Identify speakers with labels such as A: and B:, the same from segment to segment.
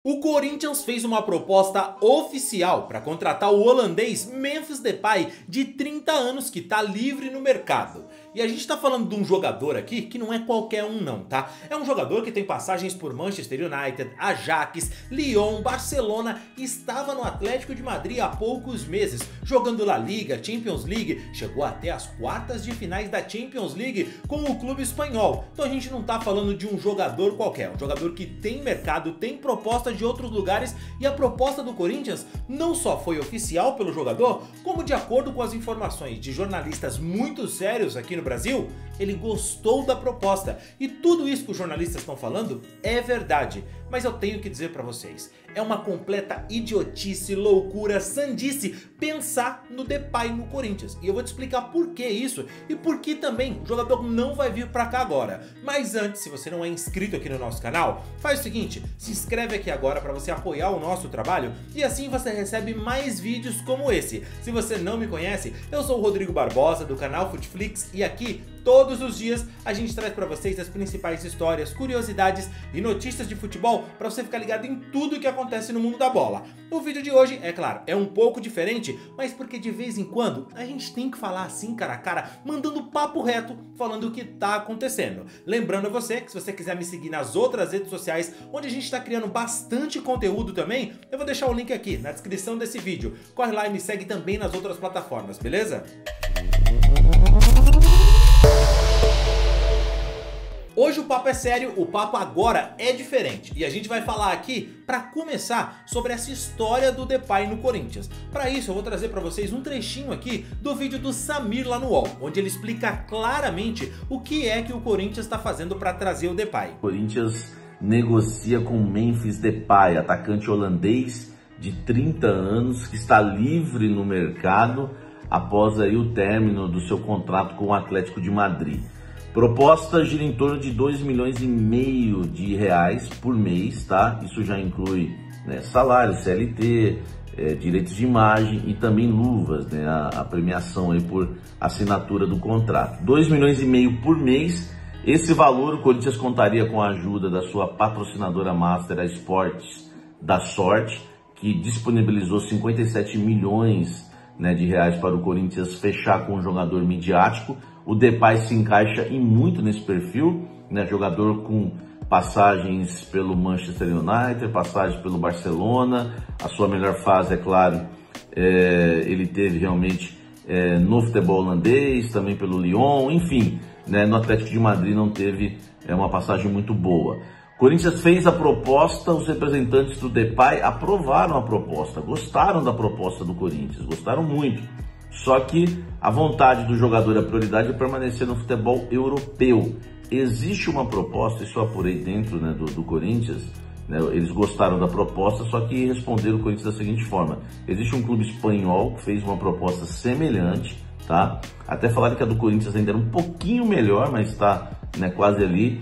A: O Corinthians fez uma proposta oficial para contratar o holandês Memphis Depay, de 30 anos, que está livre no mercado. E a gente está falando de um jogador aqui que não é qualquer um não, tá? É um jogador que tem passagens por Manchester United, Ajax, Lyon, Barcelona e estava no Atlético de Madrid há poucos meses, jogando La Liga, Champions League, chegou até as quartas de finais da Champions League com o clube espanhol. Então a gente não está falando de um jogador qualquer, um jogador que tem mercado, tem proposta de outros lugares, e a proposta do Corinthians não só foi oficial pelo jogador, como de acordo com as informações de jornalistas muito sérios aqui no Brasil, ele gostou da proposta. E tudo isso que os jornalistas estão falando é verdade. Mas eu tenho que dizer pra vocês, é uma completa idiotice, loucura, sandice pensar no Depay no Corinthians. E eu vou te explicar por que isso e por que também o jogador não vai vir pra cá agora. Mas antes, se você não é inscrito aqui no nosso canal, faz o seguinte, se inscreve aqui agora pra você apoiar o nosso trabalho e assim você recebe mais vídeos como esse. Se você não me conhece, eu sou o Rodrigo Barbosa do canal Futflix e aqui todos os dias a gente traz pra vocês as principais histórias, curiosidades e notícias de futebol pra você ficar ligado em tudo o que acontece no mundo da bola. O vídeo de hoje, é claro, é um pouco diferente, mas porque de vez em quando a gente tem que falar assim cara a cara, mandando papo reto, falando o que tá acontecendo. Lembrando a você que se você quiser me seguir nas outras redes sociais, onde a gente tá criando bastante conteúdo também, eu vou deixar o link aqui na descrição desse vídeo. Corre lá e me segue também nas outras plataformas, beleza? Hoje o papo é sério, o papo agora é diferente e a gente vai falar aqui, para começar, sobre essa história do Depay no Corinthians. Para isso eu vou trazer para vocês um trechinho aqui do vídeo do Samir lá no UOL, onde ele explica claramente o que é que o Corinthians está fazendo para trazer o Depay.
B: O Corinthians negocia com Memphis Depay, atacante holandês de 30 anos que está livre no mercado após aí o término do seu contrato com o Atlético de Madrid. Proposta gira em torno de 2,5 milhões de reais por mês, tá? Isso já inclui, né, salário, CLT, direitos de imagem e também luvas, né? A premiação aí por assinatura do contrato. 2,5 milhões por mês. Esse valor o Corinthians contaria com a ajuda da sua patrocinadora master, a Esportes da Sorte, que disponibilizou 57 milhões, né, de reais para o Corinthians fechar com um jogador midiático. O Depay se encaixa em muito nesse perfil, né? Jogador com passagens pelo Manchester United, passagens pelo Barcelona. A sua melhor fase, é claro, ele teve realmente no futebol holandês, também pelo Lyon, enfim, né? No Atlético de Madrid não teve uma passagem muito boa. Corinthians fez a proposta, os representantes do Depay aprovaram a proposta, gostaram da proposta do Corinthians, gostaram muito. Só que a vontade do jogador, a prioridade é permanecer no futebol europeu. Existe uma proposta, isso eu apurei dentro, né, do Corinthians, né, eles gostaram da proposta, só que responderam o Corinthians da seguinte forma: existe um clube espanhol que fez uma proposta semelhante, tá? Até falaram que a do Corinthians ainda era um pouquinho melhor, mas está, né, quase ali.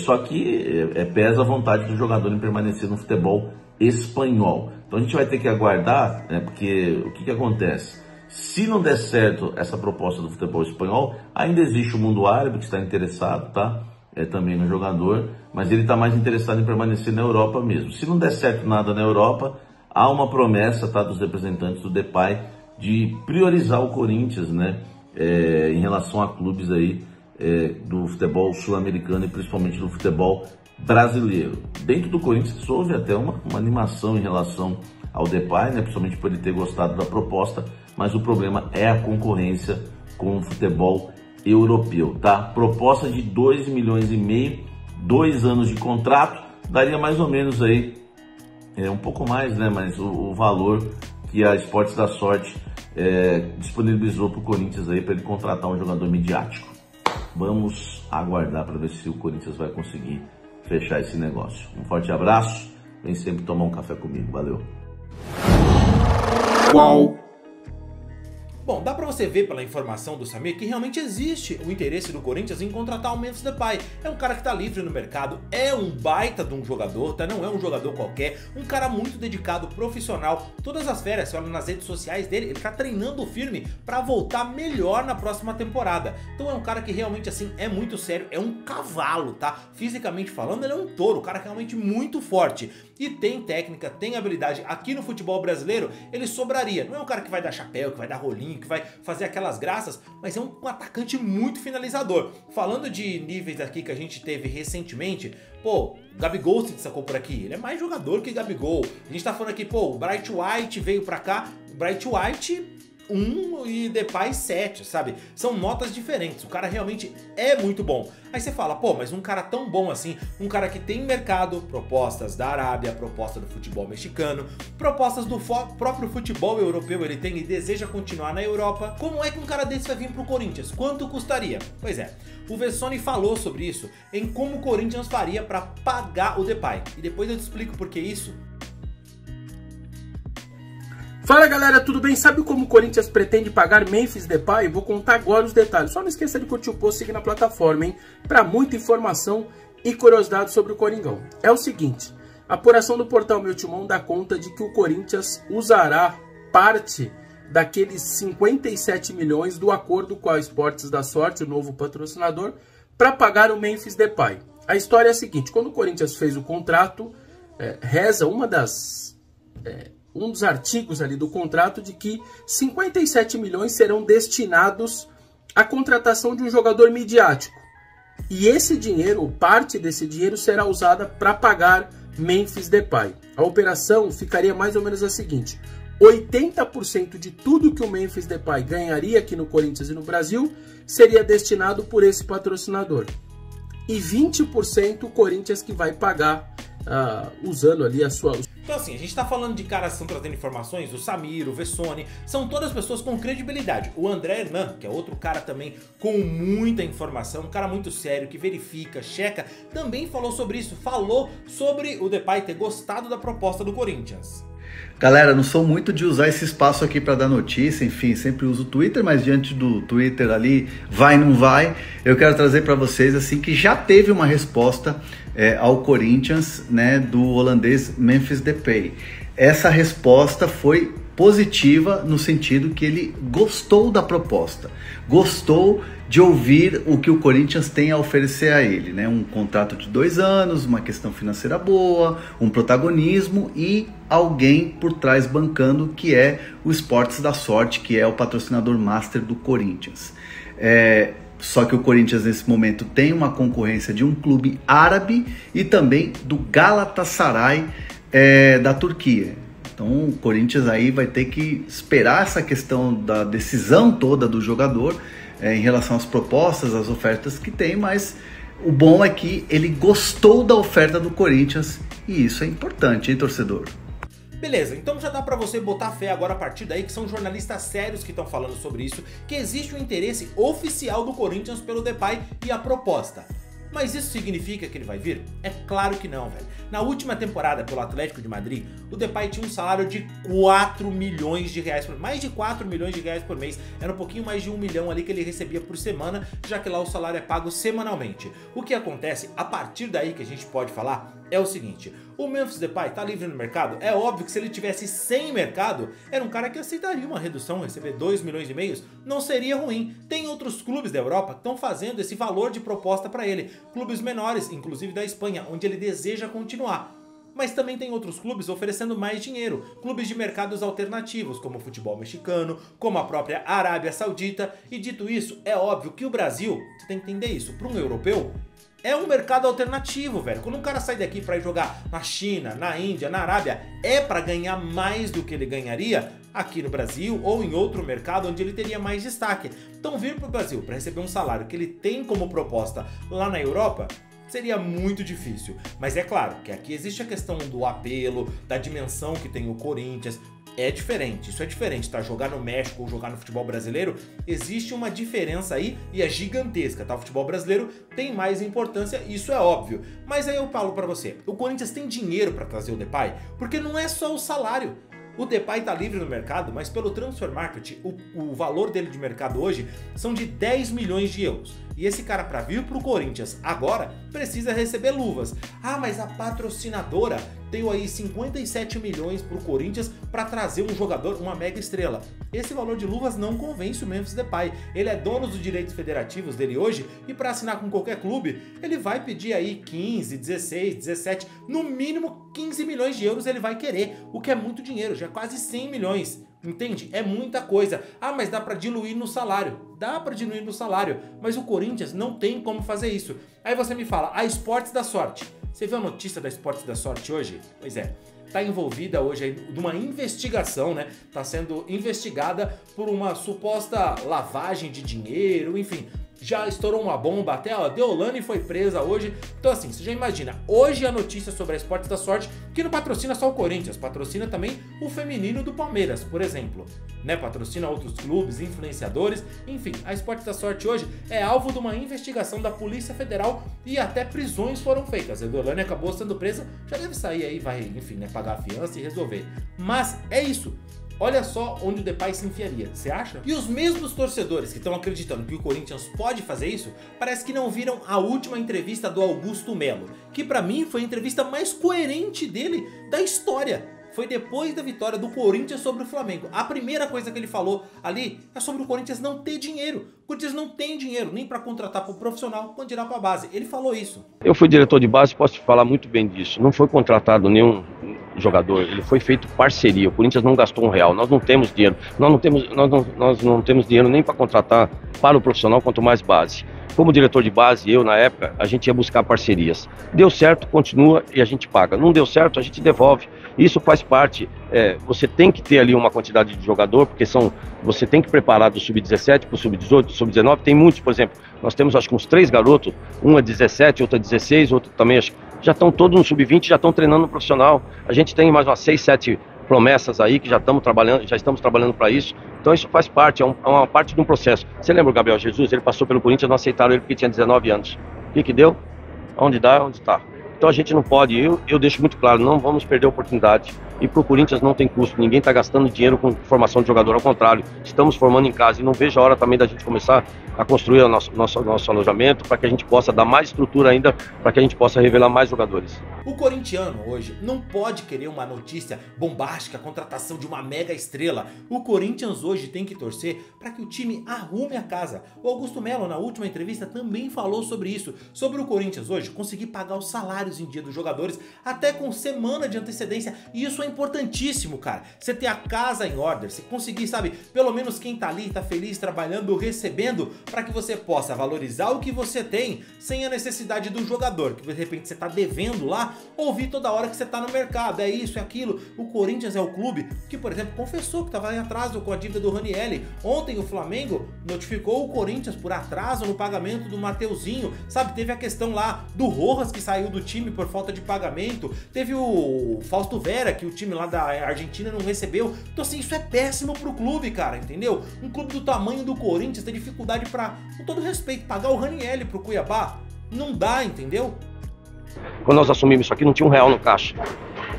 B: Só que pesa a vontade do jogador em permanecer no futebol espanhol. Então a gente vai ter que aguardar, né, porque o que acontece? Se não der certo essa proposta do futebol espanhol, ainda existe o mundo árabe que está interessado, tá? Também no jogador, mas ele está mais interessado em permanecer na Europa mesmo. Se não der certo nada na Europa, há uma promessa, tá, dos representantes do Depay de priorizar o Corinthians, né, em relação a clubes aí do futebol sul-americano e principalmente do futebol brasileiro. Dentro do Corinthians houve até uma animação em relação ao Depay, né, principalmente por ele ter gostado da proposta, mas o problema é a concorrência com o futebol europeu, tá? Proposta de 2,5 milhões, 2 anos de contrato, daria mais ou menos aí, um pouco mais, né, mas o valor que a Esportes da Sorte disponibilizou para o Corinthians aí para ele contratar um jogador midiático. Vamos aguardar para ver se o Corinthians vai conseguir fechar esse negócio. Um forte abraço, vem sempre tomar um café comigo, valeu!
A: Uau! Bom, dá pra você ver pela informação do Samir que realmente existe o interesse do Corinthians em contratar o Memphis Depay. É um cara que tá livre no mercado, é um baita de um jogador, tá? Não é um jogador qualquer, um cara muito dedicado, profissional. Todas as férias, você olha nas redes sociais dele, ele tá treinando firme pra voltar melhor na próxima temporada. Então é um cara que realmente, assim, é muito sério, é um cavalo, tá? Fisicamente falando, ele é um touro, um cara realmente muito forte. E tem técnica, tem habilidade. Aqui no futebol brasileiro, ele sobraria. Não é um cara que vai dar chapéu, que vai dar rolinho, que vai fazer aquelas graças, mas é um atacante muito finalizador. Falando de níveis aqui que a gente teve recentemente, pô, Gabigol se destacou por aqui, ele é mais jogador que Gabigol. A gente tá falando aqui, pô, o Bright White veio pra cá, Bright White 1 e Depay 7, sabe? São notas diferentes, o cara realmente é muito bom. Aí você fala, pô, mas um cara tão bom assim, um cara que tem mercado, propostas da Arábia, proposta do futebol mexicano, propostas do próprio futebol europeu ele tem e deseja continuar na Europa, como é que um cara desse vai vir pro Corinthians? Quanto custaria? Pois é, o Vessone falou sobre isso, em como o Corinthians faria para pagar o Depay. E depois eu te explico por que isso.
C: Fala galera, tudo bem? Sabe como o Corinthians pretende pagar Memphis Depay? Vou contar agora os detalhes. Só não esqueça de curtir o post e seguir na plataforma, hein? Para muita informação e curiosidade sobre o Coringão. É o seguinte, a apuração do portal Meu Timão dá conta de que o Corinthians usará parte daqueles 57 milhões do acordo com a Esportes da Sorte, o novo patrocinador, para pagar o Memphis Depay. A história é a seguinte, quando o Corinthians fez o contrato, reza um dos artigos ali do contrato de que 57 milhões serão destinados à contratação de um jogador midiático. E esse dinheiro, parte desse dinheiro, será usada para pagar Memphis Depay. A operação ficaria mais ou menos a seguinte: 80% de tudo que o Memphis Depay ganharia aqui no Corinthians e no Brasil seria destinado por esse patrocinador. E 20% o Corinthians que vai pagar usando ali a sua...
A: Então assim, a gente tá falando de caras que estão trazendo informações, o Samir, o Vessone, são todas pessoas com credibilidade. O André Hernan, que é outro cara também com muita informação, um cara muito sério, que verifica, checa, também falou sobre isso, falou sobre o Depay ter gostado da proposta do Corinthians.
D: Galera, não sou muito de usar esse espaço aqui para dar notícia, enfim, sempre uso o Twitter, mas diante do Twitter ali, vai, não vai, eu quero trazer para vocês assim que já teve uma resposta ao Corinthians, né, do holandês Memphis Depay. Essa resposta foi positiva no sentido que ele gostou da proposta, gostou de ouvir o que o Corinthians tem a oferecer a ele, né? Um contrato de 2 anos, uma questão financeira boa, um protagonismo e alguém por trás bancando, que é o Esportes da Sorte, que é o patrocinador master do Corinthians. Só que o Corinthians nesse momento tem uma concorrência de um clube árabe e também do Galatasaray da Turquia. Então o Corinthians aí vai ter que esperar essa questão da decisão toda do jogador em relação às propostas, às ofertas que tem, mas o bom é que ele gostou da oferta do Corinthians e isso é importante, hein, torcedor?
A: Beleza, então já dá pra você botar fé agora a partir daí que são jornalistas sérios que estão falando sobre isso, que existe um interesse oficial do Corinthians pelo Depay e a proposta. Mas isso significa que ele vai vir? É claro que não, velho. Na última temporada pelo Atlético de Madrid, o Depay tinha um salário de 4 milhões de reais, mais de 4 milhões de reais por mês. Era um pouquinho mais de 1 milhão ali que ele recebia por semana, já que lá o salário é pago semanalmente. O que acontece, a partir daí que a gente pode falar, é o seguinte: o Memphis Depay tá livre no mercado? É óbvio que se ele tivesse sem mercado, era um cara que aceitaria uma redução, receber 2 milhões e meio, não seria ruim. Tem outros clubes da Europa que estão fazendo esse valor de proposta para ele, clubes menores, inclusive da Espanha, onde ele deseja continuar. Mas também tem outros clubes oferecendo mais dinheiro, clubes de mercados alternativos, como o futebol mexicano, como a própria Arábia Saudita. E dito isso, é óbvio que o Brasil, você tem que entender isso, para um europeu, é um mercado alternativo, velho. Quando um cara sai daqui para ir jogar na China, na Índia, na Arábia, é para ganhar mais do que ele ganharia aqui no Brasil ou em outro mercado onde ele teria mais destaque. Então vir para o Brasil para receber um salário que ele tem como proposta lá na Europa seria muito difícil. Mas é claro que aqui existe a questão do apelo, da dimensão que tem o Corinthians. É diferente, isso é diferente, tá? Jogar no México ou jogar no futebol brasileiro, existe uma diferença aí e é gigantesca, tá? O futebol brasileiro tem mais importância, isso é óbvio. Mas aí eu falo pra você, o Corinthians tem dinheiro pra trazer o Depay, porque não é só o salário. O Depay tá livre no mercado, mas pelo Transfer Market, o valor dele de mercado hoje são de 10 milhões de euros. E esse cara, para vir pro Corinthians agora, precisa receber luvas. Ah, mas a patrocinadora deu aí 57 milhões pro Corinthians para trazer um jogador, uma mega estrela. Esse valor de luvas não convence o Memphis Depay. Ele é dono dos direitos federativos dele hoje e para assinar com qualquer clube, ele vai pedir aí 15, 16, 17, no mínimo 15 milhões de euros ele vai querer, o que é muito dinheiro, já é quase 100 milhões. Entende? É muita coisa. Ah, mas dá pra diluir no salário. Dá pra diluir no salário, mas o Corinthians não tem como fazer isso. Aí você me fala, a Esportes da Sorte. Você viu a notícia da Esportes da Sorte hoje? Pois é, tá envolvida hoje aí numa investigação, né? Tá sendo investigada por uma suposta lavagem de dinheiro, enfim. Já estourou uma bomba, até a Deolane foi presa hoje. Então assim, você já imagina, hoje a notícia sobre a Esportes da Sorte, que não patrocina só o Corinthians, patrocina também o feminino do Palmeiras, por exemplo, né? Patrocina outros clubes, influenciadores, enfim, a Esportes da Sorte hoje é alvo de uma investigação da Polícia Federal e até prisões foram feitas. A Deolane acabou sendo presa, já deve sair aí, vai, enfim, né, pagar a fiança e resolver. Mas é isso. Olha só onde o Depay se enfiaria, você acha? E os mesmos torcedores que estão acreditando que o Corinthians pode fazer isso, parece que não viram a última entrevista do Augusto Melo, que pra mim foi a entrevista mais coerente dele da história. Foi depois da vitória do Corinthians sobre o Flamengo. A primeira coisa que ele falou ali é sobre o Corinthians não ter dinheiro. O Corinthians não tem dinheiro nem para contratar para o profissional, quando tirar para a base. Ele falou isso.
E: Eu fui diretor de base, posso te falar muito bem disso. Não foi contratado nenhum jogador, ele foi feito parceria. O Corinthians não gastou R$1. Nós não temos dinheiro. Nós não temos dinheiro nem para contratar para o profissional, quanto mais base. Como diretor de base, eu na época, a gente ia buscar parcerias. Deu certo, continua e a gente paga. Não deu certo, a gente devolve. Isso faz parte, você tem que ter ali uma quantidade de jogador, porque você tem que preparar do sub-17 para o sub-18, sub-19, tem muitos, por exemplo, nós temos acho que uns 3 garotos, um é 17, outro é 16, outro também, acho, já estão todos no sub-20, já estão treinando no profissional. A gente tem mais umas 6, 7 promessas aí que já estamos trabalhando para isso. Então isso faz parte, é uma parte de um processo. Você lembra o Gabriel Jesus? Ele passou pelo Corinthians, não aceitaram ele porque tinha 19 anos. O que deu? Onde dá, onde está. Então a gente não pode, eu deixo muito claro, não vamos perder a oportunidade. E para o Corinthians não tem custo, ninguém está gastando dinheiro com formação de jogador, ao contrário, estamos formando em casa e não vejo a hora também da gente começar a construir o nosso alojamento para que a gente possa dar mais estrutura ainda, para que a gente possa revelar mais jogadores.
A: O corintiano hoje não pode querer uma notícia bombástica, a contratação de uma mega estrela. O Corinthians hoje tem que torcer para que o time arrume a casa. O Augusto Melo na última entrevista também falou sobre isso, sobre o Corinthians hoje conseguir pagar os salários em dia dos jogadores até com semana de antecedência, e isso é importantíssimo, cara. Você ter a casa em ordem, você conseguir, sabe, pelo menos quem tá ali, tá feliz, trabalhando, recebendo, para que você possa valorizar o que você tem, sem a necessidade do jogador, que de repente você tá devendo lá, ouvir toda hora que você tá no mercado, é isso, é aquilo. O Corinthians é o clube que, por exemplo, confessou que tava em atraso com a dívida do Ranieri. Ontem o Flamengo notificou o Corinthians por atraso no pagamento do Mateuzinho, sabe, teve a questão lá do Rojas que saiu do time por falta de pagamento, teve o Fausto Vera, que o time lá da Argentina não recebeu. Então assim, isso é péssimo pro clube, cara, entendeu? Um clube do tamanho do Corinthians tem dificuldade pra, com todo respeito, pagar o Ranieri pro Cuiabá. Não dá, entendeu?
E: Quando nós assumimos isso aqui, não tinha R$1 no caixa.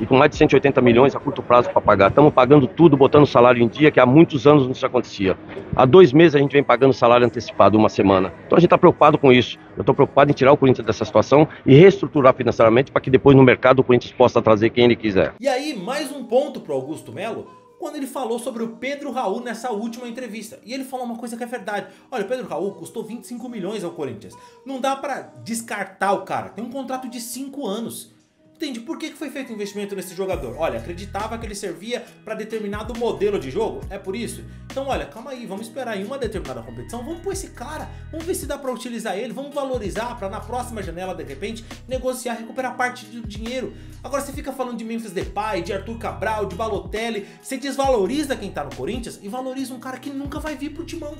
E: E com mais de 180 milhões a curto prazo para pagar. Estamos pagando tudo, botando salário em dia, que há muitos anos não isso acontecia. Há 2 meses a gente vem pagando salário antecipado, 1 semana. Então a gente está preocupado com isso. Eu estou preocupado em tirar o Corinthians dessa situação e reestruturar financeiramente para que depois no mercado o Corinthians possa trazer quem ele quiser.
A: E aí, mais um ponto pro Augusto Melo, quando ele falou sobre o Pedro Raul nessa última entrevista. E ele falou uma coisa que é verdade. Olha, o Pedro Raul custou 25 milhões ao Corinthians. Não dá pra descartar o cara. Tem um contrato de 5 anos. Entende? Por que foi feito investimento nesse jogador? Olha, acreditava que ele servia para determinado modelo de jogo? É por isso? Então olha, calma aí, vamos esperar em uma determinada competição, vamos pôr esse cara, vamos ver se dá para utilizar ele, vamos valorizar para na próxima janela, de repente, negociar, recuperar parte do dinheiro. Agora você fica falando de Memphis Depay, de Arthur Cabral, de Balotelli, você desvaloriza quem tá no Corinthians e valoriza um cara que nunca vai vir pro timão.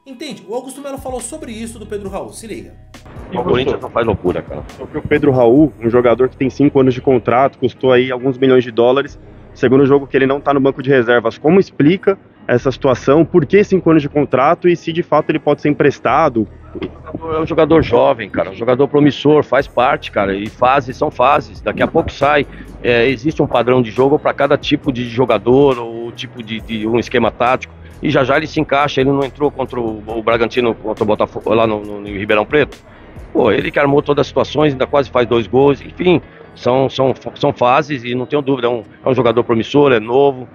A: Entende? O Augusto Melo falou sobre isso do Pedro Raul, se liga.
E: O Corinthians não faz loucura, cara.
F: Porque o Pedro Raul, um jogador que tem 5 anos de contrato, custou aí alguns milhões de dólares, segundo o jogo que ele não tá no banco de reservas. Como explica essa situação, por que 5 anos de contrato e se de fato ele pode ser emprestado?
E: É um jogador jovem, cara, um jogador promissor, faz parte, cara, e fases são fases, daqui a pouco sai. Existe um padrão de jogo para cada tipo de jogador, ou tipo de um esquema tático, e já ele se encaixa. Ele não entrou contra o Bragantino, contra o Botafogo, lá no Ribeirão Preto. Pô, ele que armou todas as situações, ainda quase faz 2 gols, enfim, são fases, e não tenho dúvida, é um jogador promissor, é novo,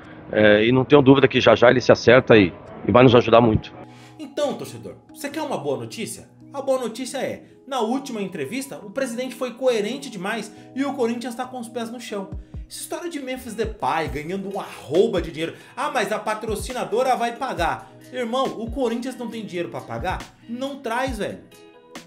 E: e não tenho dúvida que já ele se acerta e vai nos ajudar muito.
A: Então, torcedor, você quer uma boa notícia? A boa notícia é, na última entrevista, o presidente foi coerente demais e o Corinthians está com os pés no chão. Essa história de Memphis Depay ganhando uma arroba de dinheiro, mas a patrocinadora vai pagar. Irmão, o Corinthians não tem dinheiro para pagar? Não traz, velho.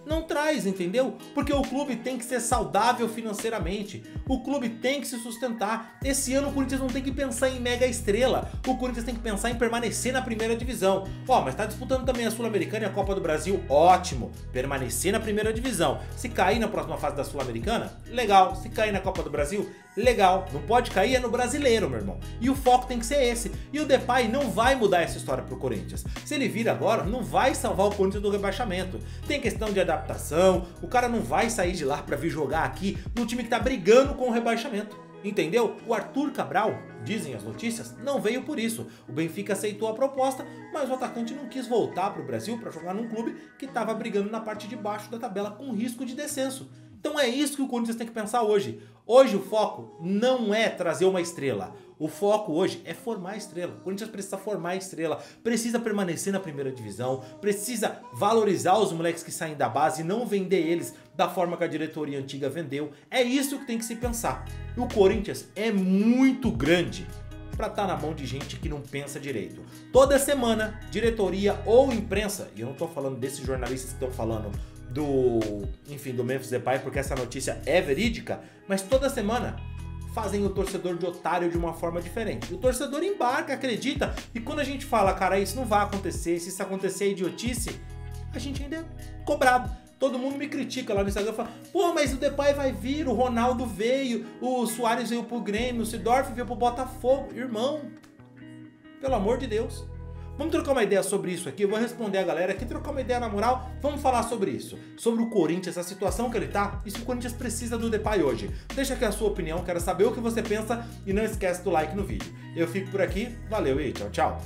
A: Não traz, entendeu? Porque o clube tem que ser saudável financeiramente. O clube tem que se sustentar. Esse ano o Corinthians não tem que pensar em mega estrela. O Corinthians tem que pensar em permanecer na primeira divisão. Mas tá disputando também a Sul-Americana e a Copa do Brasil. Ótimo. Permanecer na primeira divisão. Se cair na próxima fase da Sul-Americana, legal. Se cair na Copa do Brasil, legal. Não pode cair, é no brasileiro, meu irmão. E o foco tem que ser esse. E o Depay não vai mudar essa história pro Corinthians. Se ele vir agora, não vai salvar o Corinthians do rebaixamento. Tem questão de adaptação, o cara não vai sair de lá pra vir jogar aqui no time que tá brigando com o rebaixamento. Entendeu? O Arthur Cabral, dizem as notícias, não veio por isso. O Benfica aceitou a proposta, mas o atacante não quis voltar pro Brasil pra jogar num clube que tava brigando na parte de baixo da tabela com risco de descenso. Então é isso que o Corinthians tem que pensar hoje. Hoje o foco não é trazer uma estrela. O foco hoje é formar estrela. O Corinthians precisa formar estrela, precisa permanecer na primeira divisão, precisa valorizar os moleques que saem da base e não vender eles da forma que a diretoria antiga vendeu. É isso que tem que se pensar. O Corinthians é muito grande para estar na mão de gente que não pensa direito. Toda semana, diretoria ou imprensa, e eu não tô falando desses jornalistas que estão falando do Memphis Depay, porque essa notícia é verídica, mas toda semana fazem o torcedor de otário de uma forma diferente. O torcedor embarca, acredita, e quando a gente fala, cara, isso não vai acontecer, se isso acontecer é idiotice, a gente ainda é cobrado. Todo mundo me critica lá no Instagram, fala, pô, mas o Depay vai vir, o Ronaldo veio, o Suárez veio pro Grêmio, o Seedorf veio pro Botafogo. Irmão, pelo amor de Deus. Vamos trocar uma ideia sobre isso aqui, eu vou responder a galera aqui, trocar uma ideia na moral, vamos falar sobre isso, sobre o Corinthians, a situação que ele tá, e se o Corinthians precisa do Depay hoje. Deixa aqui a sua opinião, quero saber o que você pensa e não esquece do like no vídeo. Eu fico por aqui, valeu e tchau, tchau.